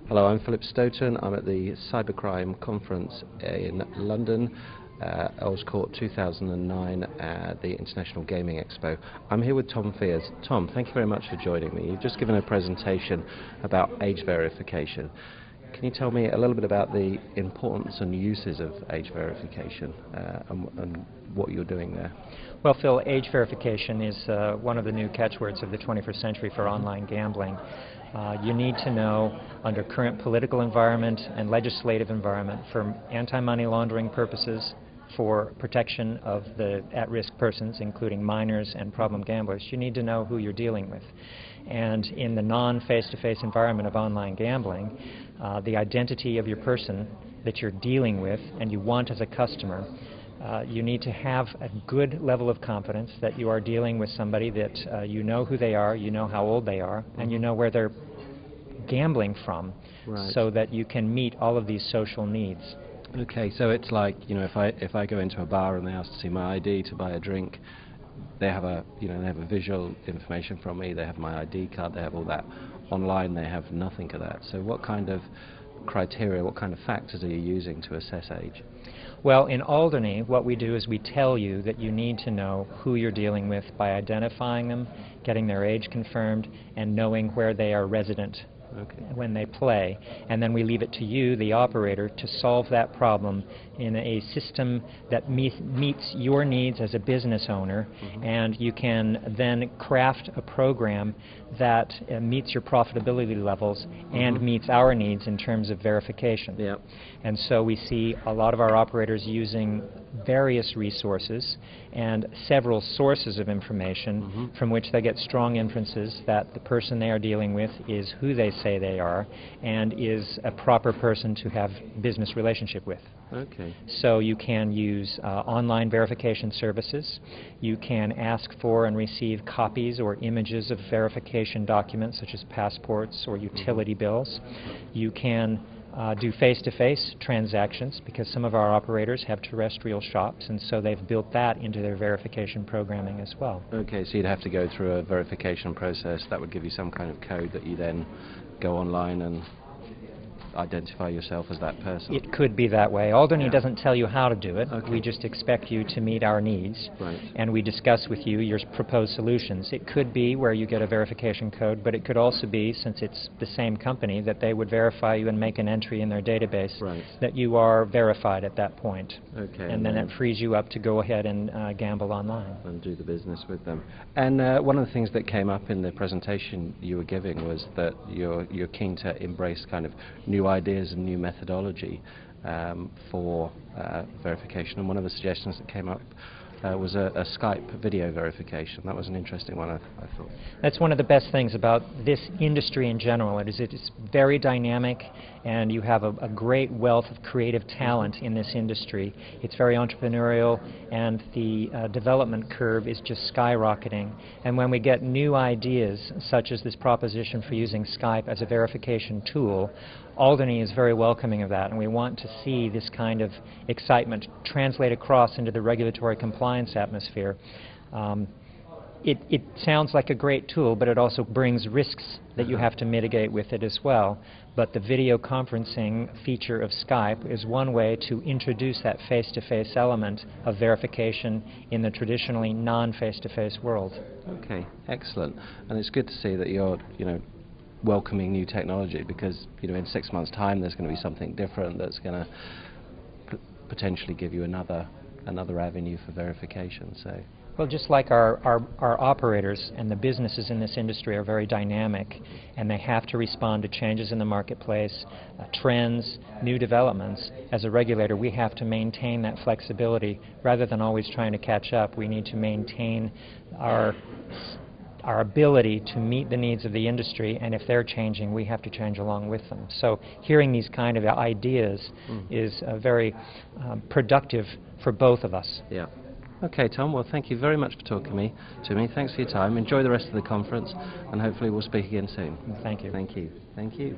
Hello, I'm Philip Stoughton. I'm at the Cybercrime Conference in London, Earls Court 2009 at the International Gaming Expo. I'm here with Tom Fears. Tom, thank you very much for joining me. You've just given a presentation about age verification. Can you tell me a little bit about the importance and uses of age verification and what you're doing there? Well, Phil, age verification is one of the new catchwords of the 21st century for online gambling. You need to know, under current political environment and legislative environment, for anti-money laundering purposes, for protection of the at-risk persons, including minors and problem gamblers, you need to know who you're dealing with. And in the non-face-to-face environment of online gambling, the identity of your person that you're dealing with and you want as a customer, you need to have a good level of confidence that you are dealing with somebody that you know who they are, you know how old they are, and you know where they're gambling from, right, so that you can meet all of these social needs. Okay, so it's like, you know, if I go into a bar and they ask to see my ID to buy a drink, they have a visual information from me, they have my ID card, they have all that. Online they have nothing of that. So what kind of criteria, what kind of factors are you using to assess age? Well, in Alderney, what we do is we tell you that you need to know who you're dealing with by identifying them, getting their age confirmed, and knowing where they are resident. Okay. When they play, and then we leave it to you, the operator, to solve that problem in a system that meets your needs as a business owner, and you can then craft a program that meets your profitability levels and meets our needs in terms of verification. Yep. And so we see a lot of our operators using various resources and several sources of information from which they get strong inferences that the person they are dealing with is who they say they are and is a proper person to have business relationship with. Okay. So you can use online verification services. You can ask for and receive copies or images of verification documents such as passports or utility bills. You can do face-to-face transactions, because some of our operators have terrestrial shops, and so they've built that into their verification programming as well. Okay, so you'd have to go through a verification process that would give you some kind of code that you then go online and identify yourself as that person. It could be that way. Alderney doesn't tell you how to do it. Okay. We just expect you to meet our needs, right, and we discuss with you your proposed solutions. It could be where you get a verification code, but it could also be, since it's the same company, that they would verify you and make an entry in their database right, that you are verified at that point. Okay, And then it frees you up to go ahead and gamble online. And do the business with them. And one of the things that came up in the presentation you were giving was that you're keen to embrace kind of new ideas and new methodology for verification. And one of the suggestions that came up was a Skype video verification. That was an interesting one, I thought. That's one of the best things about this industry in general. It is very dynamic, and you have a great wealth of creative talent in this industry. It's very entrepreneurial, and the development curve is just skyrocketing. And when we get new ideas, such as this proposition for using Skype as a verification tool, Alderney is very welcoming of that, and we want to see this kind of excitement translate across into the regulatory compliance atmosphere. It sounds like a great tool, but it also brings risks that you have to mitigate with it as well. But the video conferencing feature of Skype is one way to introduce that face-to-face element of verification in the traditionally non-face-to-face world. Okay, excellent. And it's good to see that you're, welcoming new technology, because in 6 months' time there's going to be something different that's going to potentially give you another avenue for verification. So, well, just like our operators and the businesses in this industry are very dynamic, and they have to respond to changes in the marketplace, trends, new developments. As a regulator, we have to maintain that flexibility rather than always trying to catch up. We need to maintain our ability to meet the needs of the industry, and if they're changing, we have to change along with them. So hearing these kind of ideas is very productive for both of us. Yeah. Okay, Tom, well, thank you very much for talking to me. Thanks for your time. Enjoy the rest of the conference, and hopefully we'll speak again soon. Thank you. Thank you. Thank you.